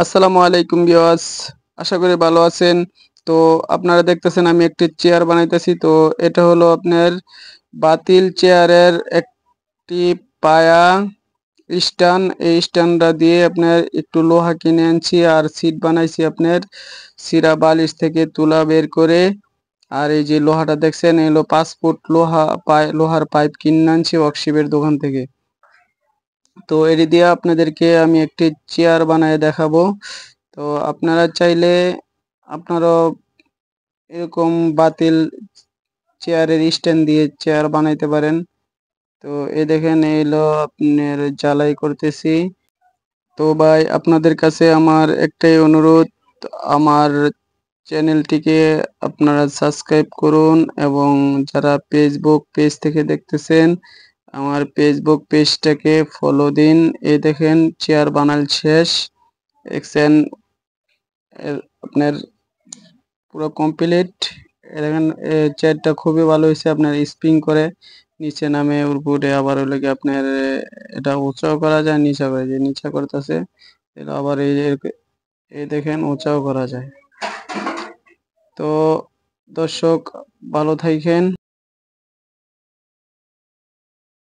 আসসালামু আলাইকুম ভিউয়ার্স, আশা করি ভালো আছেন। তো আপনারা দেখতেছেন আমি একটি চেয়ার বানাইতেছি। তো এটা হলো আপনার বাতিল চেয়ারের একটি পায়া স্ট্যান্ড। এই স্ট্যান্ডটা দিয়ে আপনার একটু লোহা কিনে আনছি আর সিট বানাইছি আপনার সিরা বালিশ থেকে তুলা বের করে। আর এই যে লোহাটা দেখছেন এই হলো 5 ফুট লোহার পাইপ কিনে আনছি ওয়ার্কশপের দোকান থেকে। তো এটি দিয়ে আপনাদেরকে আমি একটি চেয়ার বানায় দেখাবো। তো আপনারা চাইলে আপনারাও এরকম বাতিল চেয়ারের স্ট্যান্ড দিয়ে চেয়ার বানাইতে পারেন। তো এই দেখেন এই হলো আপনার ঝালাই করতেছি। তো ভাই আপনাদের কাছে আমার একটাই অনুরোধ, আমার চ্যানেলটিকে আপনারা সাবস্ক্রাইব করুন এবং যারা ফেসবুক পেজ থেকে দেখতেছেন আমার ফেসবুক পেজটাকে ফলো দিন। এই দেখেন চেয়ার বানাল শেষ, দেখছেন আপনার পুরো কমপ্লিট। দেখেন চেয়ারটা খুবই ভালো হয়েছে, আপনার স্প্রিং করে নিচে নামে উপরে আবার হলো কি আপনার এটা উঁচাও করা যায় নিচা করে, যে নিচা করতেছে এটা আবার এই দেখেন উঁচাও করা যায়। তো দর্শক ভালো থাকেন।